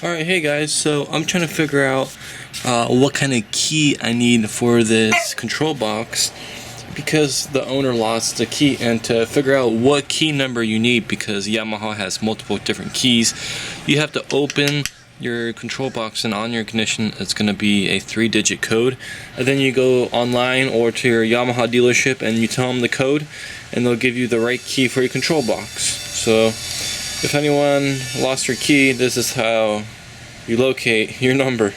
Alright, hey guys, so I'm trying to figure out what kind of key I need for this control box because the owner lost the key, and to figure out what key number you need, because Yamaha has multiple different keys, you have to open your control box, and on your ignition it's going to be a 3-digit code, and then you go online or to your Yamaha dealership and you tell them the code and they'll give you the right key for your control box. So if anyone lost your key, this is how you locate your number.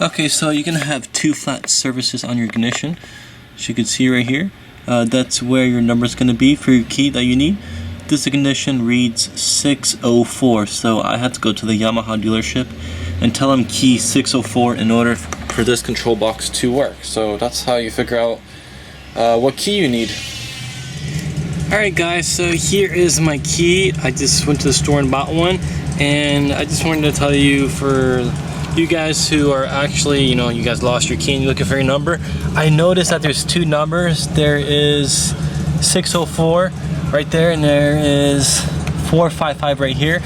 Okay, so you're going to have 2 flat surfaces on your ignition. As you can see right here, that's where your number is going to be for your key that you need. This ignition reads 604, so I had to go to the Yamaha dealership and tell them key 604 in order for this control box to work. So that's how you figure out what key you need. Alright guys, so here is my key. I just went to the store and bought one, and I just wanted to tell you, for you guys who are actually, you guys lost your key and you're looking for your number, I noticed that there's 2 numbers. There is 604 right there, and there is 455 right here.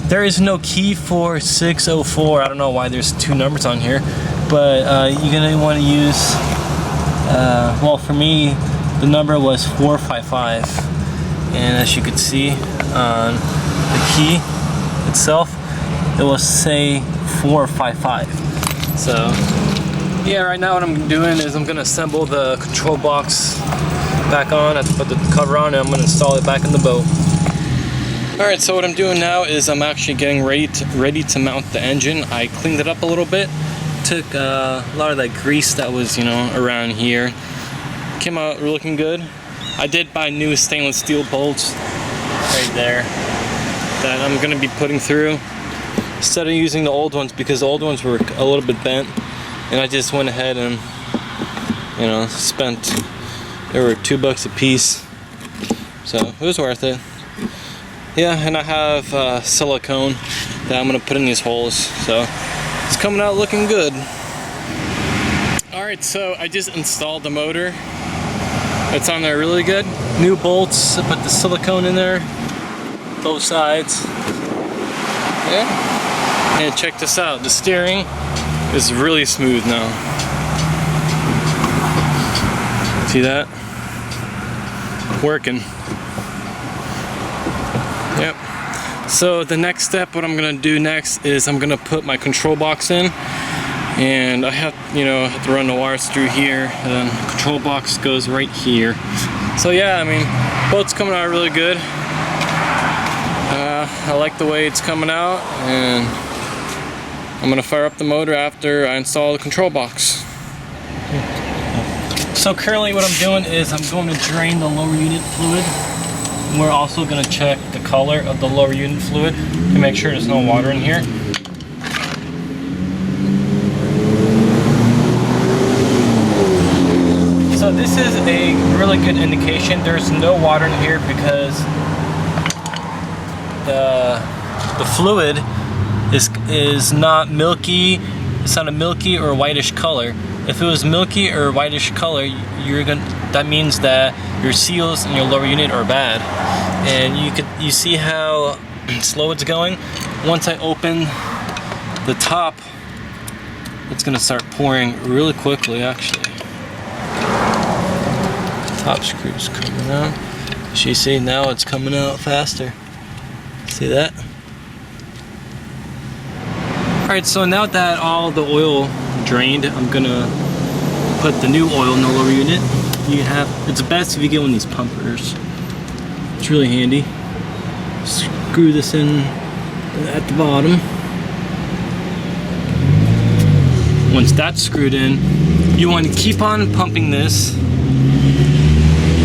There is no key for 604. I don't know why there's 2 numbers on here, but you're gonna want to use, well, for me, the number was 455, and as you can see on the key itself, it will say 455. So yeah, right now what I'm doing is I'm going to assemble the control box back on. I have to put the cover on and I'm going to install it back in the boat. Alright, so what I'm doing now is I'm actually getting ready to mount the engine. I cleaned it up a little bit, took a lot of that grease that was around here. Came out looking good. I did buy new stainless steel bolts right there that I'm going to be putting through instead of using the old ones, because the old ones were a little bit bent, and I just went ahead and spent, they were $2 a piece, so it was worth it. Yeah, and I have silicone that I'm going to put in these holes, so it's coming out looking good. Alright, so I just installed the motor. It's on there really good. New bolts, I put the silicone in there, both sides. Yeah. And check this out, the steering is really smooth now. See that? Working. Yep. So the next step, what I'm gonna do next is I'm gonna put my control box in. And I have, have to run the wires through here, and then the control box goes right here. So yeah, I mean, boat's coming out really good. I like the way it's coming out, and I'm gonna fire up the motor after I install the control box. So currently what I'm doing is I'm going to drain the lower unit fluid. And we're also gonna check the color of the lower unit fluid to make sure there's no water in here. So this is a really good indication. There's no water in here because the fluid is not milky. It's not a milky or whitish color. If it was milky or whitish color, that means that your seals in your lower unit are bad. And you see how slow it's going. Once I open the top, it's gonna start pouring really quickly, actually. Top screw's coming out. As you see, now it's coming out faster. See that? Alright, so now that all the oil drained, I'm gonna put the new oil in the lower unit. It's best if you get one of these pumpers. It's really handy. Screw this in at the bottom. Once that's screwed in, you want to keep on pumping this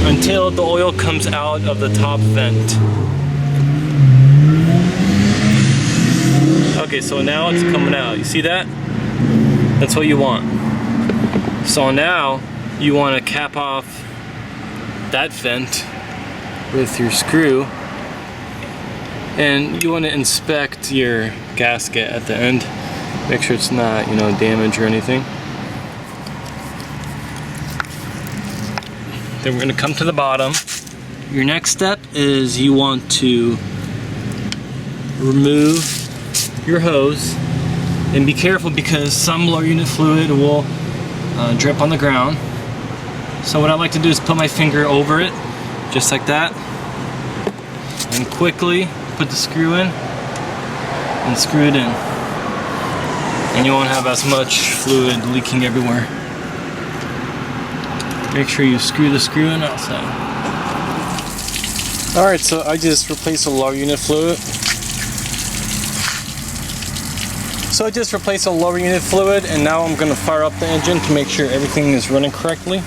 until the oil comes out of the top vent. Okay, so now it's coming out. You see that? That's what you want. So now you want to cap off that vent with your screw, and you want to inspect your gasket at the end. Make sure it's not, damaged or anything. Then we're going to come to the bottom. Your next step is you want to remove your hose, and be careful because some lower unit fluid will drip on the ground. So what I like to do is put my finger over it, just like that, and quickly put the screw in and screw it in. And you won't have as much fluid leaking everywhere. Make sure you screw the screw in also. Alright, so I just replaced the lower unit fluid. And now I'm going to fire up the engine to make sure everything is running correctly.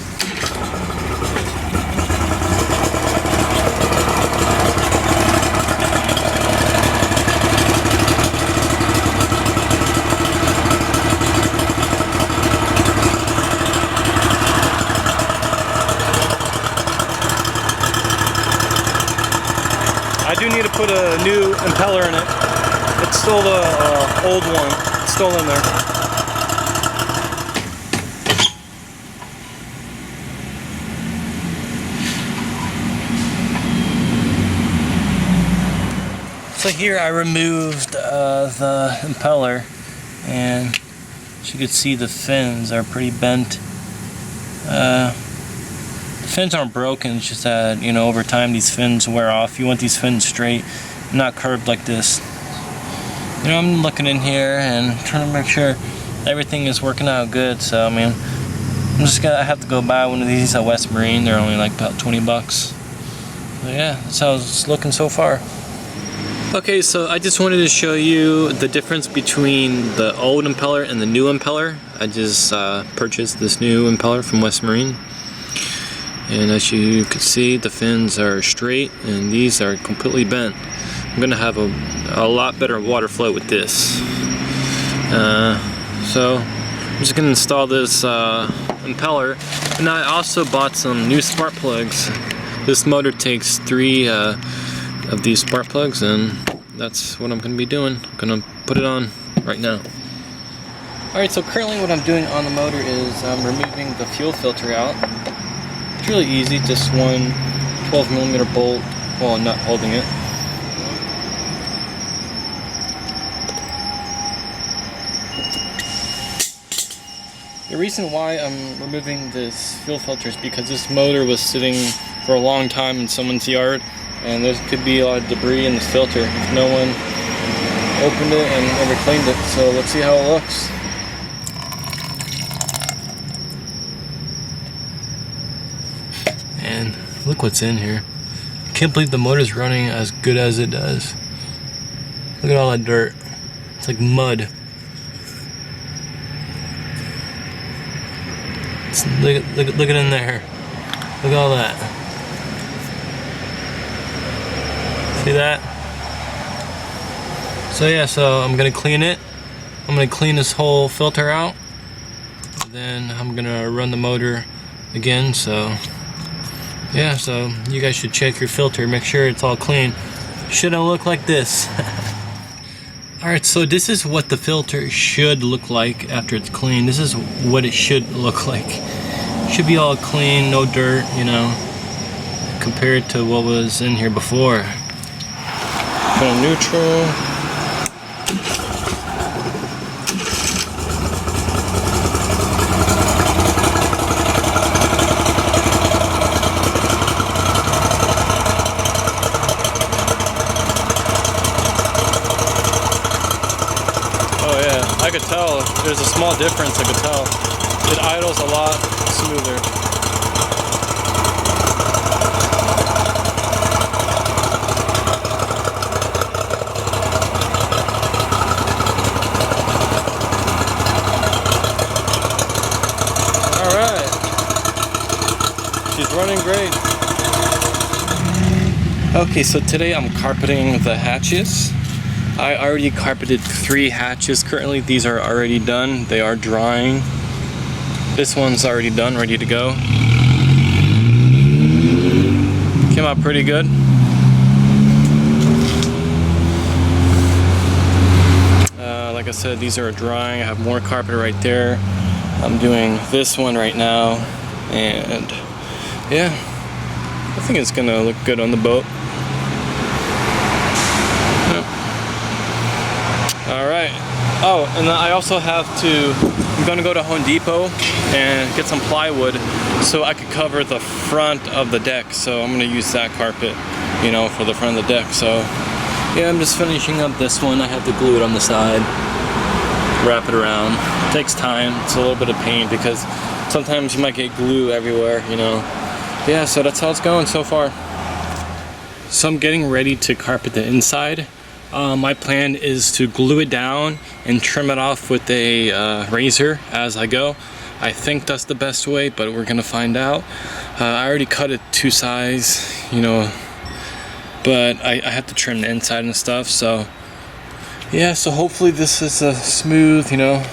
I do need to put a new impeller in it. It's still the old one. It's still in there. So here I removed the impeller, and as you can see, the fins are pretty bent. The fins aren't broken, it's just that, you know, over time these fins wear off. You want these fins straight, not curved like this. You know, I'm looking in here and trying to make sure everything is working out good. So I mean, I have to go buy one of these at West Marine. They're only like about 20 bucks. So yeah, that's how it's looking so far. Okay, so I just wanted to show you the difference between the old impeller and the new impeller. I just purchased this new impeller from West Marine. And as you can see, the fins are straight and these are completely bent. I'm gonna have a lot better water flow with this. So I'm just gonna install this impeller. And I also bought some new spark plugs. This motor takes 3 of these spark plugs, and that's what I'm gonna be doing. I'm gonna put it on right now. Alright, so currently what I'm doing on the motor is I'm removing the fuel filter out. It's really easy, just one 12mm bolt while not holding it. The reason why I'm removing this fuel filter is because this motor was sitting for a long time in someone's yard, and there could be a lot of debris in this filter if no one opened it and ever cleaned it. So let's see how it looks. And look what's in here. Can't believe the motor's running as good as it does. Look at all that dirt. It's like mud. Look at in there. Look at all that. See that? So yeah, so I'm gonna clean it. I'm gonna clean this whole filter out. Then I'm gonna run the motor again. So yeah, so you guys should check your filter, make sure it's all clean. Shouldn't look like this. Alright, so this is what the filter should look like after it's clean. This is what it should look like. It should be all clean, no dirt, you know, compared to what was in here before. Put on neutral. I could tell, there's a small difference, I could tell. It idles a lot smoother. Alright. She's running great. Okay, so today I'm carpeting the hatches. I already carpeted 3 hatches currently. These are already done. They are drying. This one's already done, ready to go. Came out pretty good. Like I said, these are drying. I have more carpet right there. I'm doing this one right now. And yeah, I think it's gonna look good on the boat. All right. Oh, and then I also have to, I'm gonna go to Home Depot and get some plywood so I could cover the front of the deck. So I'm gonna use that carpet, you know, for the front of the deck. So yeah, I'm just finishing up this one. I have to glue it on the side, wrap it around. It takes time. It's a little bit of pain because sometimes you might get glue everywhere, you know. Yeah, so that's how it's going so far. So I'm getting ready to carpet the inside. My plan is to glue it down and trim it off with a razor as I go. I think that's the best way, but we're gonna find out. I already cut it to size, you know, but I have to trim the inside and stuff. So yeah, so hopefully this is a smooth, you know,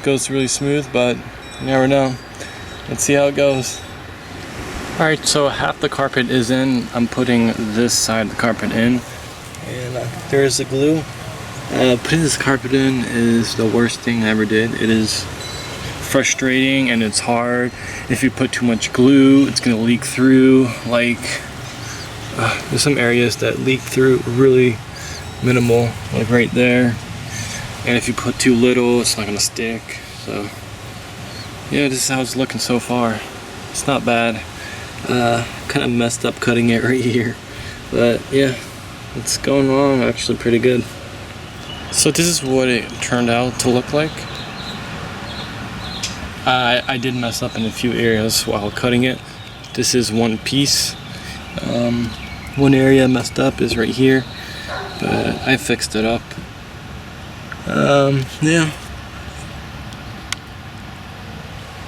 goes really smooth, but you never know. Let's see how it goes. Alright, so half the carpet is in. I'm putting this side of the carpet in. And there's the glue. Putting this carpet in is the worst thing I ever did. It is frustrating and it's hard. If you put too much glue, it's gonna leak through. Like, there's some areas that leak through really minimal, like right there. And if you put too little, it's not gonna stick. So, yeah, this is how it's looking so far. It's not bad. Kind of messed up cutting it right here, but yeah. It's going along actually pretty good. So this is what it turned out to look like. I did mess up in a few areas while cutting it. This is one piece. One area messed up is right here, but I fixed it up. Yeah.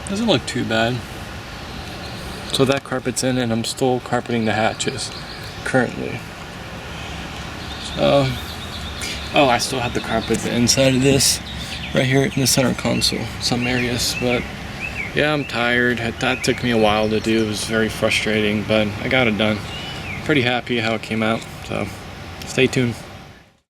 Doesn't look too bad. So that carpet's in and I'm still carpeting the hatches currently. Oh, I still have to carpet the inside of this right here in the center console, some areas, but yeah, I'm tired. That took me a while to do. It was very frustrating, but I got it done. Pretty happy how it came out, so stay tuned.